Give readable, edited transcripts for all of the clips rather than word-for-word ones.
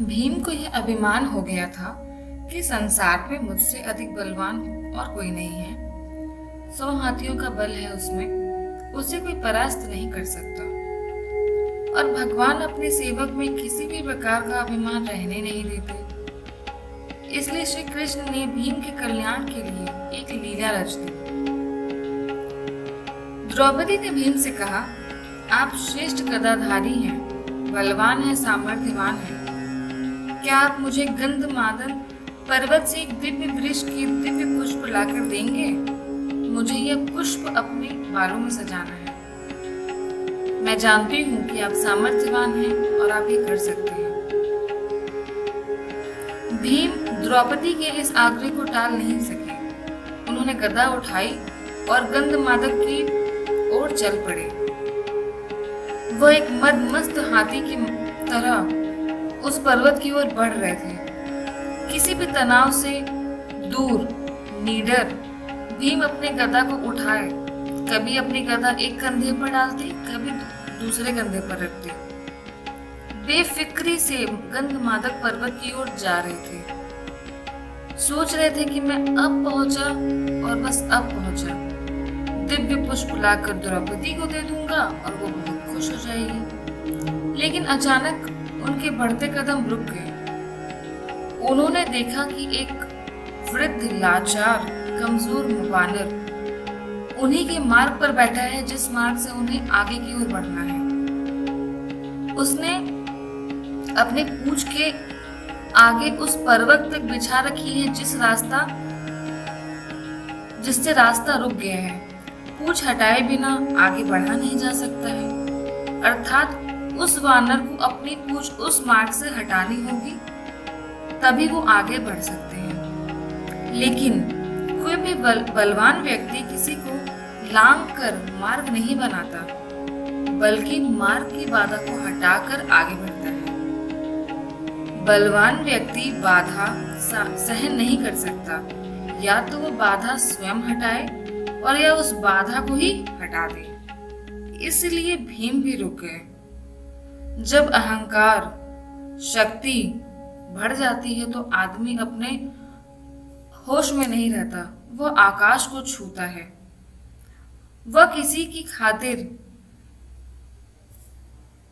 भीम को यह अभिमान हो गया था कि संसार में मुझसे अधिक बलवान और कोई नहीं है। 100 हाथियों का बल है उसमें, उसे कोई परास्त नहीं कर सकता। और भगवान अपने सेवक में किसी भी प्रकार का अभिमान रहने नहीं देते। इसलिए श्री कृष्ण ने भीम के कल्याण के लिए एक लीला रच दी। द्रौपदी ने भीम से कहा, आप श्रेष्ठ गदाधारी हैं, बलवान हैं, सामर्थ्यवान हैं। क्या आप मुझे गंधमादन पर्वत से एक दिव्य वृक्ष के दिव्य पुष्प लाकर देंगे? मुझे यह पुष्प अपने बालों में सजाना है। मैं जानती हूँ कि आप सामर्थ्यवान हैं और आप ये कर सकते हैं। भीम द्रौपदी के इस आग्रह को टाल नहीं सके। उन्होंने गदा उठाई और गंधमादक की ओर चल पड़े। वह एक मदमस्त हाथी की तरह उस पर्वत की ओर बढ़ रहे थे। किसी भी तनाव से दूर, निडर, भीम अपने गदा को उठाए, कभी अपनी गदा एक कंधे पर डालती, कभी दूसरे कंधे पर रखती। बेफिक्री से गंधमादक पर्वत की ओर जा रहे थे। सोच रहे थे कि मैं अब पहुंचा और बस अब पहुंचा। दिव्य पुष्प लाकर द्रौपदी को दे दूंगा और वो बहुत खुश हो जाएगी। लेकिन अचानक उनके बढ़ते कदम रुक गए। उन्होंने देखा कि एक वृद्ध, लाचार, कमजोर वानर उन्हीं के मार्ग पर बैठा है जिस मार्ग से उन्हें आगे की ओर बढ़ना है। उसने अपने पूंछ के आगे उस पर्वत तक बिछा रखी है जिससे रास्ता रुक गया है। पूंछ हटाए बिना आगे बढ़ा नहीं जा सकता है। अर्थात उस वानर को अपनी पूंछ उस मार्ग से हटानी होगी, तभी वो आगे बढ़ सकते हैं। लेकिन कोई भी बलवान व्यक्ति किसी को लांग कर मार्ग नहीं बनाता, बल्कि मार्ग की बाधा को हटाकर आगे बढ़ता है। बलवान व्यक्ति बाधा सहन नहीं कर सकता। या तो वो बाधा स्वयं हटाए और या उस बाधा को ही हटा दे। इसलिए भीम भी रुक गए। जब अहंकार, शक्ति बढ़ जाती है तो आदमी अपने होश में नहीं रहता। वह आकाश को छूता है। वह किसी की खातिर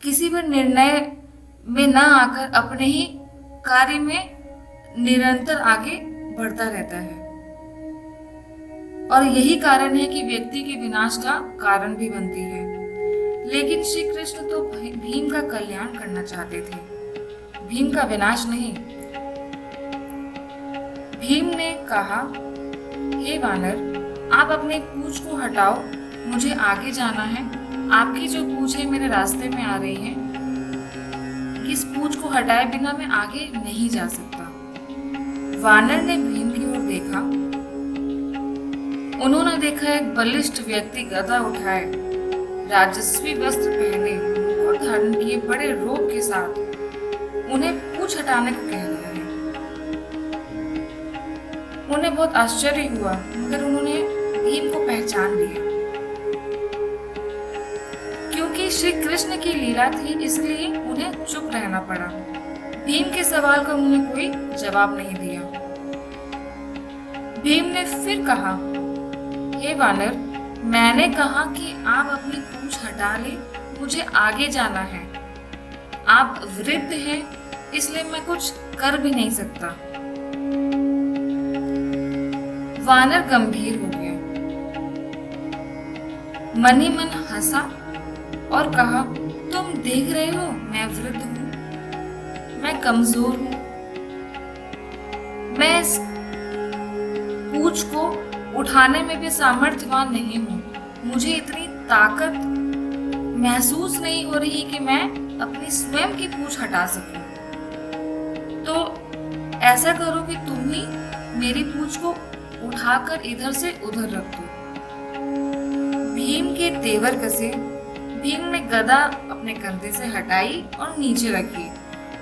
किसी भी निर्णय में न आकर अपने ही कार्य में निरंतर आगे बढ़ता रहता है। और यही कारण है कि व्यक्ति के विनाश का कारण भी बनती है। लेकिन श्री कृष्ण तो भीम का कल्याण करना चाहते थे, भीम का विनाश नहीं। भीम ने कहा, हे वानर, आप अपनी पूंछ को हटाओ, मुझे आगे जाना है। आपकी जो पूंछें मेरे रास्ते में आ रही हैं, इस पूंछ को हटाए बिना मैं आगे नहीं जा सकता। वानर ने भीम की ओर देखा। उन्होंने देखा एक बलिष्ठ व्यक्ति गदा उठाए, राजस्वी वस्त्र पहने, मुकुट धारण किए, बड़े रोब के साथ उन्हें पूंछ हटाने को कह रहा है। उन्हें बहुत आश्चर्य हुआ, मगर उन्होंने भीम को पहचान लिया। क्योंकि श्री कृष्ण की लीला थी, इसलिए उन्हें चुप रहना पड़ा। भीम के सवाल का उन्होंने कोई जवाब नहीं दिया। भीम ने फिर कहा, हे वानर, मैंने कहा कि आप अपनी पूंछ हटा ले, मुझे आगे जाना है। आप वृद्ध हैं, इसलिए मैं कुछ कर भी नहीं सकता। वानर गंभीर हो गया, मन ही मन हंसा और कहा, तुम देख रहे हो मैं वृद्ध हूं, मैं कमजोर हूं, मैं इस पूंछ को उठाने में भी सामर्थ्यवान नहीं हूं। मुझे इतनी ताकत महसूस नहीं हो रही कि मैं अपनी स्वयं की पूंछ हटा सकूं। तो ऐसा करो कि तुम ही मेरी पूंछ को उठाकर इधर से उधर रख दो। भीम के तेवर कसे। भीम ने गदा अपने कंधे से हटाई और नीचे रखी।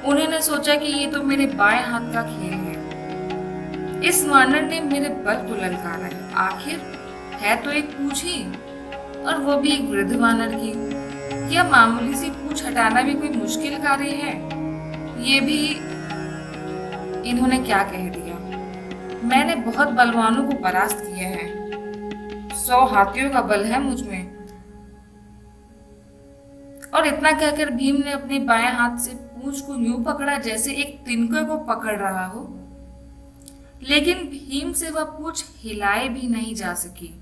उन्होंने सोचा कि ये तो मेरे बाएं हाथ का खेल है। इस वानर ने मेरे बल को ललकारा है। आखिर है तो एक पूंछ ही, और वो भी एक वृद्ध वानर की। यह मामूली सी पूंछ हटाना भी कोई मुश्किल कार्य है? ये भी इन्होंने क्या कह दिया? मैंने बहुत बलवानों को परास्त किया है, 100 हाथियों का बल है मुझ में। और इतना कहकर भीम ने अपने बाएं हाथ से पूंछ को यूं पकड़ा जैसे एक तिनके को पकड़ रहा हो, लेकिन भीम से वह पूंछ हिलाए भी नहीं जा सकी।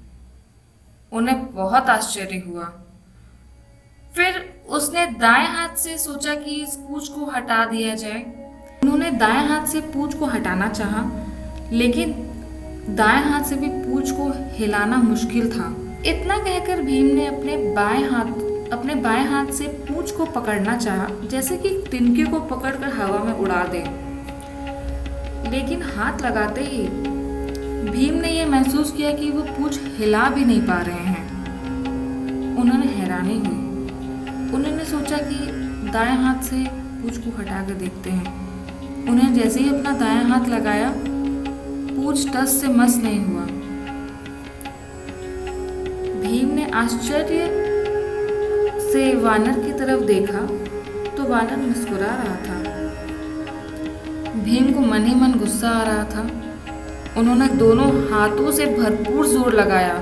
उन्हें बहुत आश्चर्य हुआ। फिर उसने दाएं हाथ से सोचा कि इस पूंछ को हटा दिया जाए। उन्होंने दाएं हाथ से पूंछ को हटाना चाहा, लेकिन दाएं हाथ से भी पूंछ को हिलाना मुश्किल था। इतना कहकर भीम ने अपने बाएं हाथ से पूंछ को पकड़ना चाहा, जैसे कि तिनके को पकड़कर हवा में उड़ा दे। लेकिन हाथ लगाते ही भीम ने यह महसूस किया कि वो पूंछ हिला भी नहीं पा रहे हैं। उन्होंने हैरानी हुई। उन्होंने सोचा कि दाएं हाथ से पूंछ को हटा कर देखते हैं। उन्हें जैसे ही अपना दायां हाथ लगाया, पूंछ टस से मस नहीं हुआ। भीम ने आश्चर्य से वानर की तरफ देखा तो वानर मुस्कुरा रहा था। भीम को मन ही मन गुस्सा आ रहा था। उन्होंने दोनों हाथों से भरपूर जोर लगाया।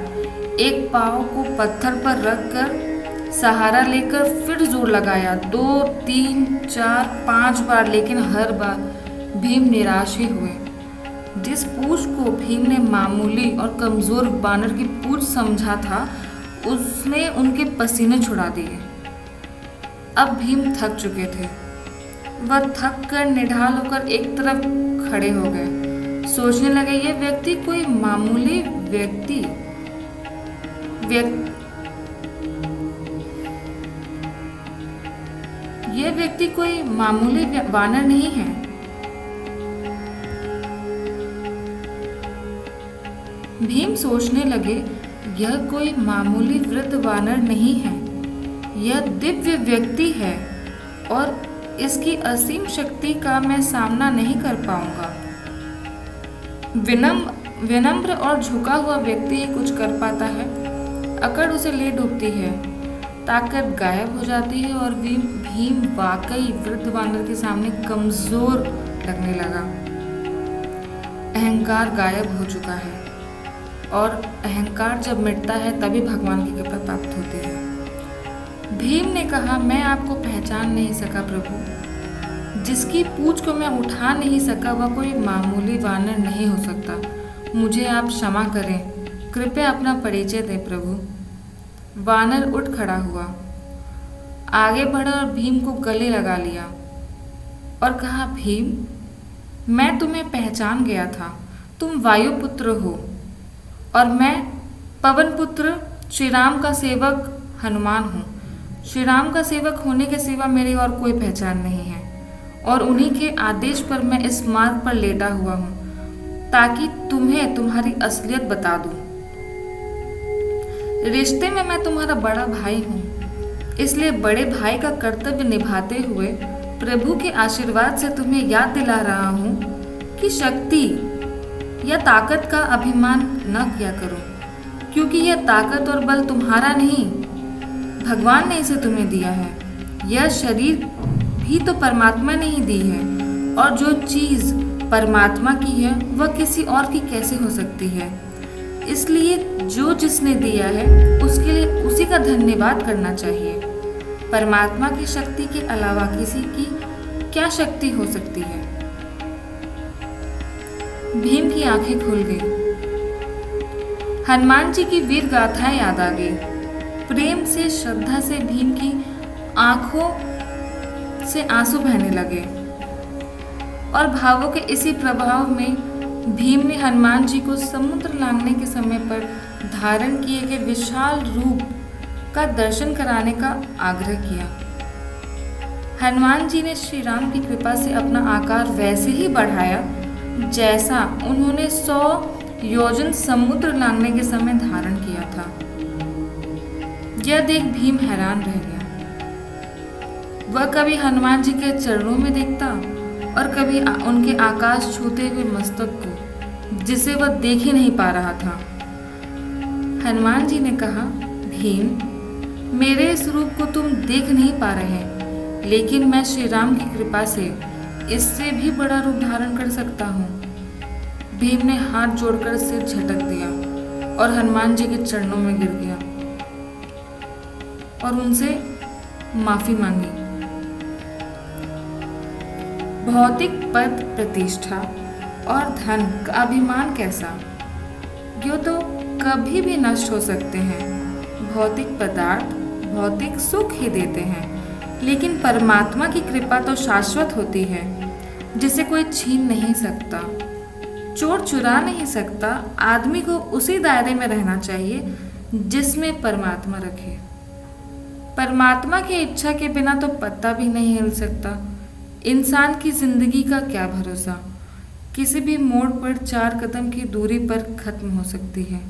एक पाँव को पत्थर पर रखकर सहारा लेकर फिर जोर लगाया, 2, 3, 4, 5 बार, लेकिन हर बार भीम निराश ही हुए। जिस पूंछ को भीम ने मामूली और कमजोर बानर की पूंछ समझा था, उसने उनके पसीने छुड़ा दिए। अब भीम थक चुके थे। वह थक कर निढाल होकर एक तरफ खड़े हो गए। सोचने लगे, ये व्यक्ति कोई मामूली वानर नहीं है। भीम सोचने लगे, यह कोई मामूली वृद्ध वानर नहीं है, यह दिव्य व्यक्ति है और इसकी असीम शक्ति का मैं सामना नहीं कर पाऊंगा। विनम्र और झुका हुआ व्यक्ति ही कुछ कर पाता है। अकड़ उसे ले डूबती है, ताकत गायब हो जाती है और भीम वाकई वृद्ध वानर के सामने कमजोर लगने लगा। अहंकार गायब हो चुका है और अहंकार जब मिटता है तभी भगवान की कृपा प्राप्त होती है। भीम ने कहा, मैं आपको पहचान नहीं सका प्रभु। जिसकी पूंछ को मैं उठा नहीं सका वह कोई मामूली वानर नहीं हो सकता। मुझे आप क्षमा करें, कृपया अपना परिचय दें प्रभु। वानर उठ खड़ा हुआ, आगे बढ़ा और भीम को गले लगा लिया और कहा, भीम, मैं तुम्हें पहचान गया था। तुम वायुपुत्र हो और मैं पवन पुत्र श्री राम का सेवक हनुमान हूँ। श्री राम का सेवक होने के सिवा मेरी और कोई पहचान नहीं है और उन्हीं के आदेश पर मैं इस मार्ग पर लेटा हुआ हूँ, ताकि तुम्हें तुम्हारी असलियत बता दूं। रिश्ते में मैं तुम्हारा बड़ा भाई हूँ, इसलिए बड़े भाई का कर्तव्य निभाते हुए प्रभु के आशीर्वाद से तुम्हें याद दिला रहा हूँ कि शक्ति या ताकत का अभिमान न किया करो, क्योंकि यह ताकत और बल तुम्हारा नहीं, भगवान ने इसे तुम्हें दिया है। यह शरीर भी तो परमात्मा ने ही दी है और जो चीज़ परमात्मा की है वह किसी और की कैसे हो सकती है। इसलिए जो जिसने दिया है उसके लिए उसी का धन्यवाद करना चाहिए। परमात्मा की शक्ति के अलावा किसी की क्या शक्ति हो सकती है। भीम की आंखें खुल गई। हनुमान जी की वीर गाथाएं याद आ गई। प्रेम से, श्रद्धा से भीम की आंखों से आंसू बहने लगे और भावों के इसी प्रभाव में भीम ने हनुमान जी को समुद्र लांघने के समय पर धारण किए गए विशाल रूप का दर्शन कराने का आग्रह किया। हनुमान जी ने श्री राम की कृपा से अपना आकार वैसे ही बढ़ाया जैसा उन्होंने 100 योजन समुद्र लांघने के समय धारण किया था। यह देख भीम हैरान रह गया। वह कभी हनुमान जी के चरणों में देखता और कभी उनके आकाश छूते हुए मस्तक को, जिसे वह देख ही नहीं पा रहा था। हनुमान जी ने कहा, भीम, मेरे इस रूप को तुम देख नहीं पा रहे, लेकिन मैं श्री राम की कृपा से इससे भी बड़ा रूप धारण कर सकता हूँ। भीम ने हाथ जोड़कर सिर झटक दिया और हनुमान जी के चरणों में गिर गया और उनसे माफी मांगी। भौतिक पद, प्रतिष्ठा और धन का अभिमान कैसा, यो तो कभी भी नष्ट हो सकते हैं। भौतिक पदार्थ भौतिक सुख ही देते हैं, लेकिन परमात्मा की कृपा तो शाश्वत होती है, जिसे कोई छीन नहीं सकता, चोर चुरा नहीं सकता। आदमी को उसी दायरे में रहना चाहिए जिसमें परमात्मा रखे। परमात्मा की इच्छा के बिना तो पत्ता भी नहीं हिल सकता। इंसान की जिंदगी का क्या भरोसा, किसी भी मोड़ पर 4 कदम की दूरी पर खत्म हो सकती है।